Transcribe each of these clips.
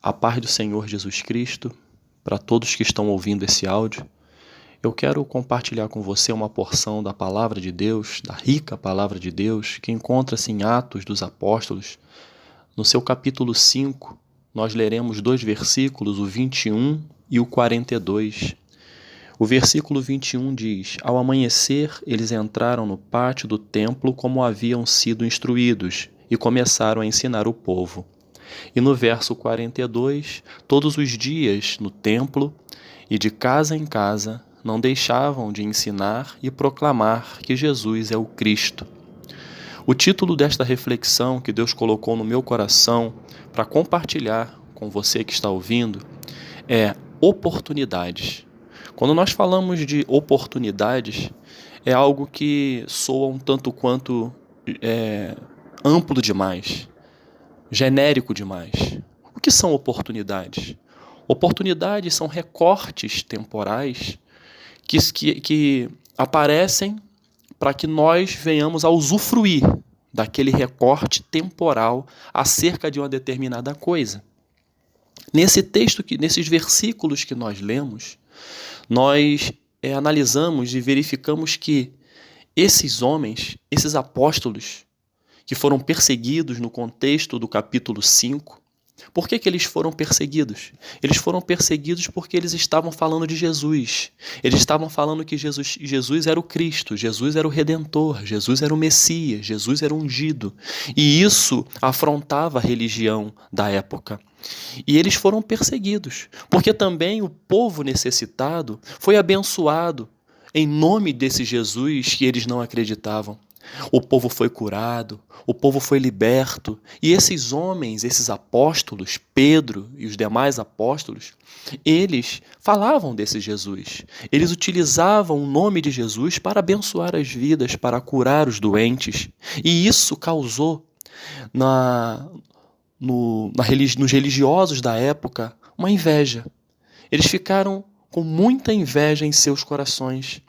A paz do Senhor Jesus Cristo, para todos que estão ouvindo esse áudio, eu quero compartilhar com você uma porção da Palavra de Deus, da rica Palavra de Deus, que encontra-se em Atos dos Apóstolos. No seu capítulo 5, nós leremos dois versículos, o 21 e o 42. O versículo 21 diz: Ao amanhecer, eles entraram no pátio do templo como haviam sido instruídos e começaram a ensinar o povo. E no verso 42, todos os dias no templo e de casa em casa não deixavam de ensinar e proclamar que Jesus é o Cristo. O título desta reflexão que Deus colocou no meu coração para compartilhar com você que está ouvindo é oportunidades. Quando nós falamos de oportunidades, é algo que soa um tanto quanto amplo demais, genérico demais. O que são oportunidades? Oportunidades são recortes temporais que aparecem para que nós venhamos a usufruir daquele recorte temporal acerca de uma determinada coisa. Nesses versículos que nós lemos, nós analisamos e verificamos que esses homens, esses apóstolos, que foram perseguidos no contexto do capítulo 5, por que eles foram perseguidos? Eles foram perseguidos porque eles estavam falando de Jesus. Eles estavam falando que Jesus era o Cristo, Jesus era o Redentor, Jesus era o Messias, Jesus era o ungido. E isso afrontava a religião da época. E eles foram perseguidos, porque também o povo necessitado foi abençoado em nome desse Jesus que eles não acreditavam. O povo foi curado, o povo foi liberto, e esses homens, esses apóstolos, Pedro e os demais apóstolos, eles falavam desse Jesus. Eles utilizavam o nome de Jesus para abençoar as vidas, para curar os doentes. E isso causou nos religiosos da época uma inveja. Eles ficaram com muita inveja em seus corações.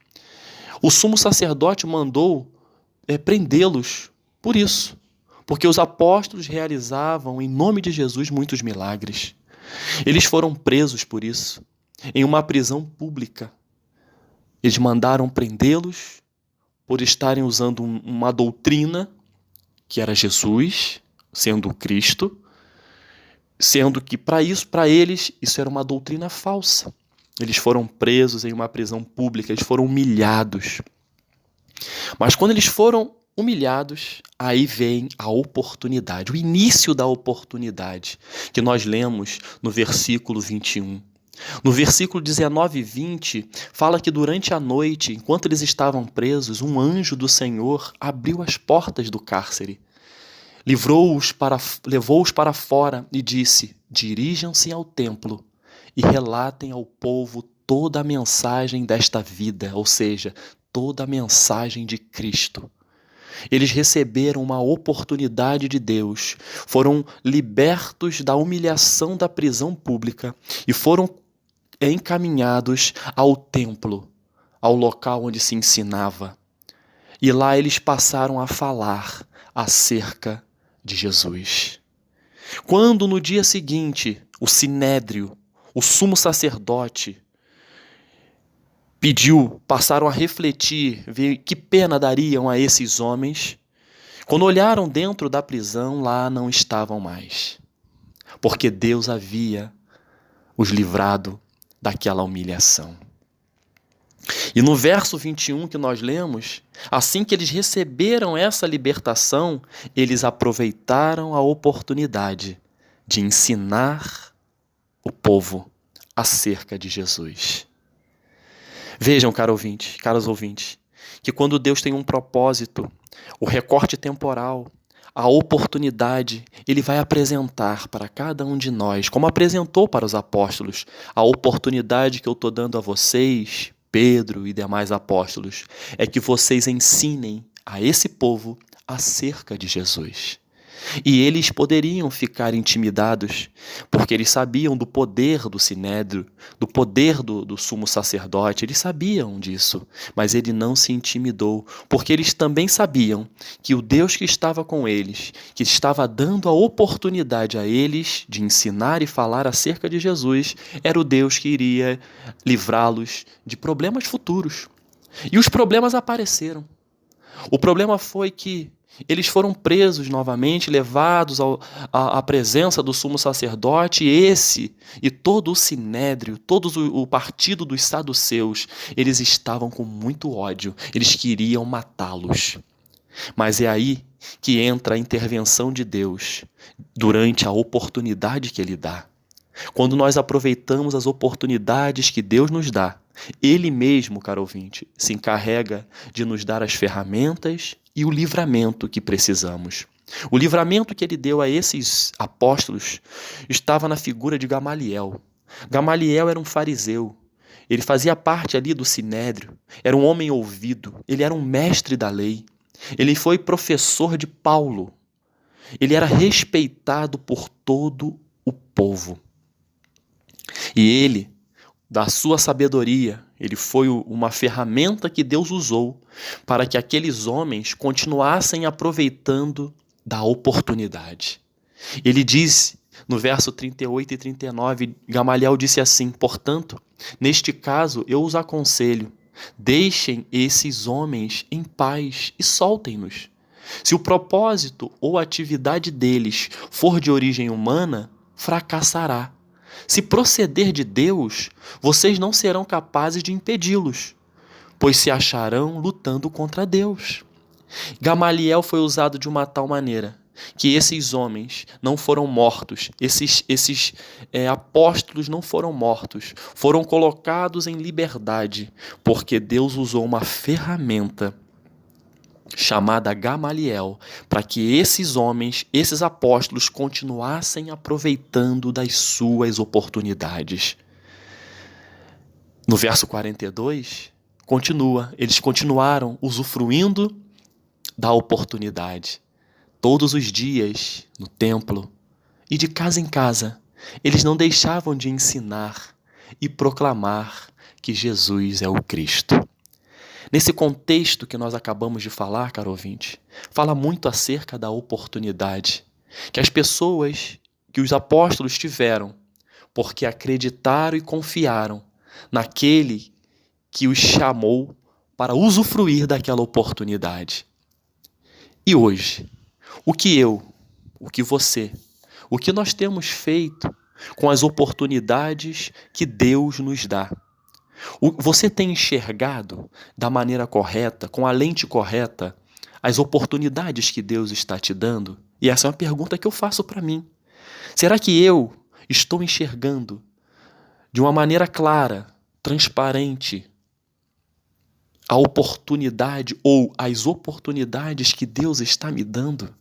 O sumo sacerdote mandou prendê-los por isso, porque os apóstolos realizavam em nome de Jesus muitos milagres. Eles foram presos por isso, em uma prisão pública. Eles mandaram prendê-los por estarem usando uma doutrina que era Jesus, sendo o Cristo, sendo que para eles isso era uma doutrina falsa. Eles foram presos em uma prisão pública, eles foram humilhados. Mas quando eles foram humilhados, aí vem a oportunidade, o início da oportunidade, que nós lemos no versículo 21. No versículo 19 e 20, fala que durante a noite, enquanto eles estavam presos, um anjo do Senhor abriu as portas do cárcere, levou-os para fora e disse: dirijam-se ao templo e relatem ao povo toda a mensagem desta vida, ou seja, toda a mensagem de Cristo. Eles receberam uma oportunidade de Deus, foram libertos da humilhação da prisão pública e foram encaminhados ao templo, ao local onde se ensinava. E lá eles passaram a falar acerca de Jesus. Quando no dia seguinte o sinédrio, o sumo sacerdote, passaram a refletir, ver que pena dariam a esses homens. Quando olharam dentro da prisão, lá não estavam mais, porque Deus havia os livrado daquela humilhação. E no verso 21 que nós lemos, assim que eles receberam essa libertação, eles aproveitaram a oportunidade de ensinar o povo acerca de Jesus. Vejam, caros ouvintes, que quando Deus tem um propósito, o recorte temporal, a oportunidade, Ele vai apresentar para cada um de nós, como apresentou para os apóstolos, a oportunidade que eu estou dando a vocês, Pedro e demais apóstolos, é que vocês ensinem a esse povo acerca de Jesus. E eles poderiam ficar intimidados, porque eles sabiam do poder do sinédrio, do poder do sumo sacerdote, eles sabiam disso, mas ele não se intimidou, porque eles também sabiam que o Deus que estava com eles, que estava dando a oportunidade a eles de ensinar e falar acerca de Jesus, era o Deus que iria livrá-los de problemas futuros. E os problemas apareceram. O problema foi que eles foram presos novamente, levados à presença do sumo sacerdote, esse e todo o sinédrio, todo o partido dos saduceus, eles estavam com muito ódio, eles queriam matá-los. Mas é aí que entra a intervenção de Deus durante a oportunidade que Ele dá. Quando nós aproveitamos as oportunidades que Deus nos dá, Ele mesmo, caro ouvinte, se encarrega de nos dar as ferramentas e o livramento que precisamos. O livramento que Ele deu a esses apóstolos estava na figura de Gamaliel. Gamaliel era um fariseu. Ele fazia parte ali do sinédrio. Era um homem ouvido. Ele era um mestre da lei. Ele foi professor de Paulo. Ele era respeitado por todo o povo. E ele, da sua sabedoria, ele foi uma ferramenta que Deus usou para que aqueles homens continuassem aproveitando da oportunidade. Ele diz, no verso 38 e 39, Gamaliel disse assim: portanto, neste caso eu os aconselho, deixem esses homens em paz e soltem-nos. Se o propósito ou a atividade deles for de origem humana, fracassará. Se proceder de Deus, vocês não serão capazes de impedi-los, pois se acharão lutando contra Deus. Gamaliel foi usado de uma tal maneira que esses homens não foram mortos, esses apóstolos não foram mortos, foram colocados em liberdade, porque Deus usou uma ferramenta chamada Gamaliel, para que esses homens, esses apóstolos, continuassem aproveitando das suas oportunidades. No verso 42, continua, eles continuaram usufruindo da oportunidade. Todos os dias, no templo e de casa em casa, eles não deixavam de ensinar e proclamar que Jesus é o Cristo. Nesse contexto que nós acabamos de falar, caro ouvinte, fala muito acerca da oportunidade que as pessoas, que os apóstolos tiveram, porque acreditaram e confiaram naquele que os chamou para usufruir daquela oportunidade. E hoje, o que você, o que nós temos feito com as oportunidades que Deus nos dá? Você tem enxergado da maneira correta, com a lente correta, as oportunidades que Deus está te dando? E essa é uma pergunta que eu faço para mim. Será que eu estou enxergando de uma maneira clara, transparente, a oportunidade ou as oportunidades que Deus está me dando?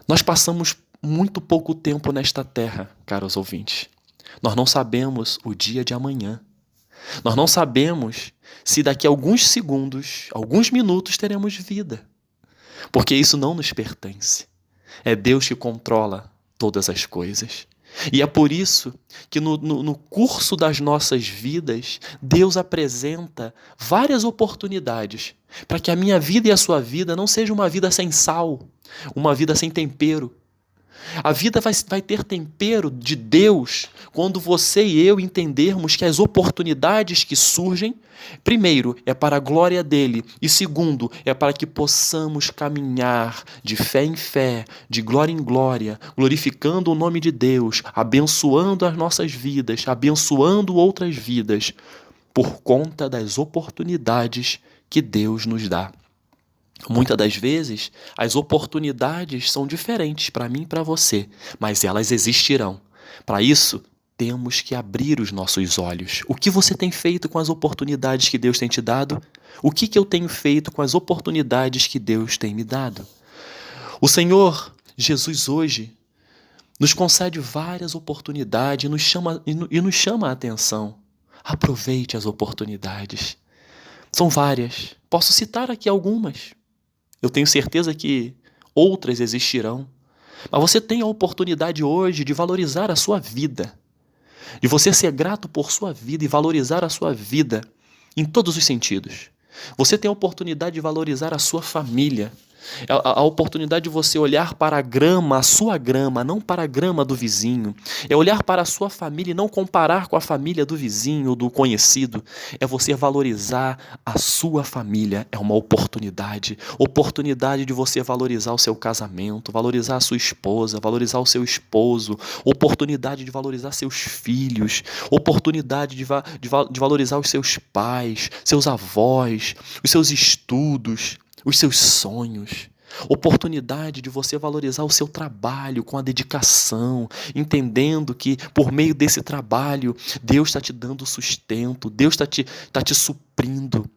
Nós passamos muito pouco tempo nesta terra, caros ouvintes. Nós não sabemos o dia de amanhã. Nós não sabemos se daqui a alguns segundos, alguns minutos teremos vida, porque isso não nos pertence. É Deus que controla todas as coisas. E é por isso que no curso das nossas vidas, Deus apresenta várias oportunidades para que a minha vida e a sua vida não seja uma vida sem sal, uma vida sem tempero. A vida vai ter tempero de Deus quando você e eu entendermos que as oportunidades que surgem, primeiro, é para a glória dele, e segundo, é para que possamos caminhar de fé em fé, de glória em glória, glorificando o nome de Deus, abençoando as nossas vidas, abençoando outras vidas, por conta das oportunidades que Deus nos dá. Muitas das vezes, as oportunidades são diferentes para mim e para você, mas elas existirão. Para isso, temos que abrir os nossos olhos. O que você tem feito com as oportunidades que Deus tem te dado? O que eu tenho feito com as oportunidades que Deus tem me dado? O Senhor Jesus hoje nos concede várias oportunidades e nos chama a atenção. Aproveite as oportunidades. São várias. Posso citar aqui algumas. Eu tenho certeza que outras existirão. Mas você tem a oportunidade hoje de valorizar a sua vida, de você ser grato por sua vida e valorizar a sua vida em todos os sentidos. Você tem a oportunidade de valorizar a sua família, a oportunidade de você olhar para a grama, a sua grama, não para a grama do vizinho. É olhar para a sua família e não comparar com a família do vizinho ou do conhecido. É você valorizar a sua família. É uma oportunidade. Oportunidade de você valorizar o seu casamento, valorizar a sua esposa, valorizar o seu esposo. Oportunidade de valorizar seus filhos. Oportunidade de valorizar os seus pais, seus avós, os seus estudos, os seus sonhos, oportunidade de você valorizar o seu trabalho com a dedicação, entendendo que por meio desse trabalho Deus está te dando sustento, Deus tá te suprindo.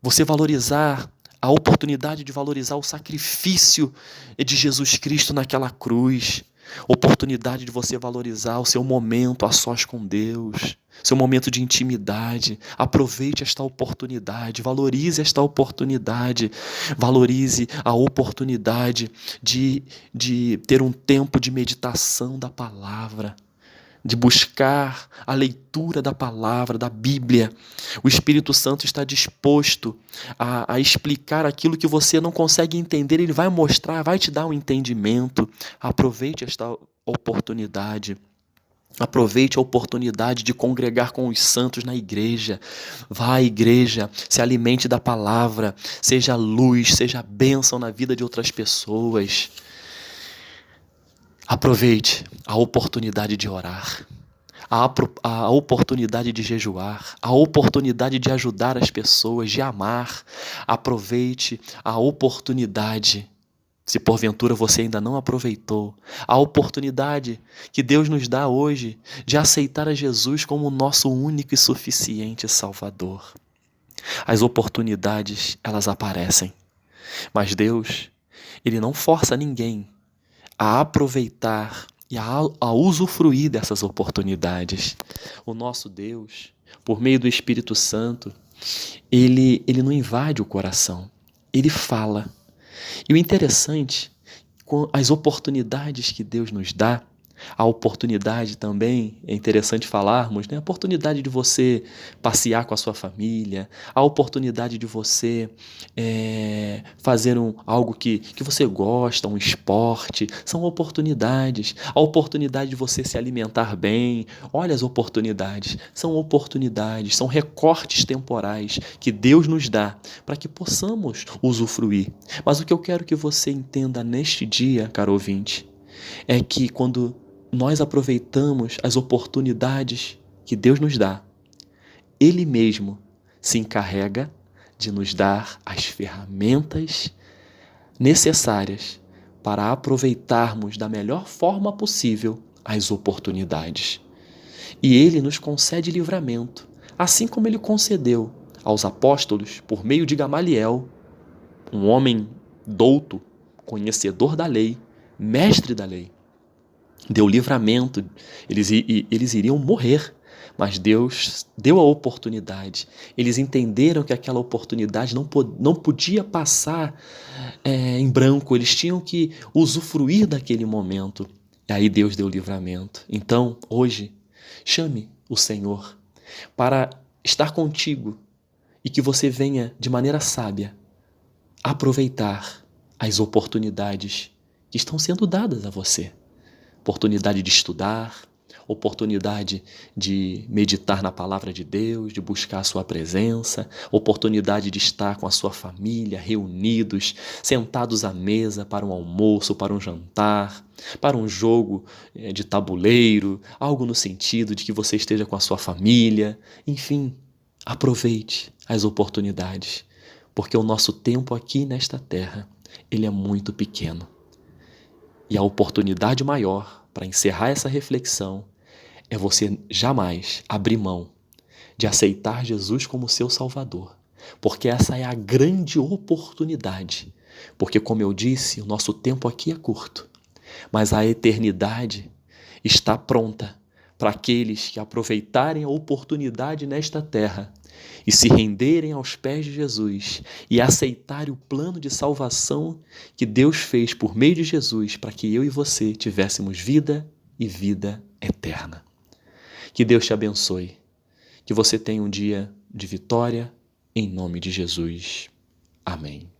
Você valorizar a oportunidade de valorizar o sacrifício de Jesus Cristo naquela cruz, oportunidade de você valorizar o seu momento a sós com Deus, seu momento de intimidade. Aproveite esta oportunidade, valorize esta oportunidade, valorize a oportunidade de ter um tempo de meditação da palavra, de buscar a leitura da palavra, da Bíblia. O Espírito Santo está disposto a explicar aquilo que você não consegue entender. Ele vai mostrar, vai te dar um entendimento. Aproveite esta oportunidade. Aproveite a oportunidade de congregar com os santos na igreja. Vá à igreja, se alimente da palavra, seja luz, seja bênção na vida de outras pessoas. Aproveite a oportunidade de orar, a oportunidade de jejuar, a oportunidade de ajudar as pessoas, de amar. Aproveite a oportunidade, se porventura você ainda não aproveitou, a oportunidade que Deus nos dá hoje de aceitar a Jesus como o nosso único e suficiente Salvador. As oportunidades, elas aparecem, mas Deus, Ele não força ninguém a aproveitar e a usufruir dessas oportunidades. O nosso Deus, por meio do Espírito Santo, ele não invade o coração, ele fala. E o interessante, com as oportunidades que Deus nos dá, a oportunidade também, é interessante falarmos, né? A oportunidade de você passear com a sua família, a oportunidade de você fazer algo que você gosta, um esporte, são oportunidades. A oportunidade de você se alimentar bem, olha as oportunidades, são recortes temporais que Deus nos dá para que possamos usufruir. Mas o que eu quero que você entenda neste dia, caro ouvinte, é que quando nós aproveitamos as oportunidades que Deus nos dá, Ele mesmo se encarrega de nos dar as ferramentas necessárias para aproveitarmos da melhor forma possível as oportunidades. E Ele nos concede livramento, assim como Ele concedeu aos apóstolos por meio de Gamaliel, um homem douto, conhecedor da lei, mestre da lei. Deu livramento, eles iriam morrer, mas Deus deu a oportunidade. Eles entenderam que aquela oportunidade não podia passar em branco, eles tinham que usufruir daquele momento. E aí Deus deu livramento. Então, hoje, chame o Senhor para estar contigo e que você venha de maneira sábia aproveitar as oportunidades que estão sendo dadas a você. Oportunidade de estudar, oportunidade de meditar na palavra de Deus, de buscar a sua presença, oportunidade de estar com a sua família, reunidos, sentados à mesa para um almoço, para um jantar, para um jogo de tabuleiro, algo no sentido de que você esteja com a sua família. Enfim, aproveite as oportunidades, porque o nosso tempo aqui nesta terra, ele é muito pequeno. E a oportunidade maior para encerrar essa reflexão é você jamais abrir mão de aceitar Jesus como seu Salvador, porque essa é a grande oportunidade. Porque, como eu disse, o nosso tempo aqui é curto, mas a eternidade está pronta para aqueles que aproveitarem a oportunidade nesta terra e se renderem aos pés de Jesus e aceitarem o plano de salvação que Deus fez por meio de Jesus para que eu e você tivéssemos vida e vida eterna. Que Deus te abençoe. Que você tenha um dia de vitória, em nome de Jesus. Amém.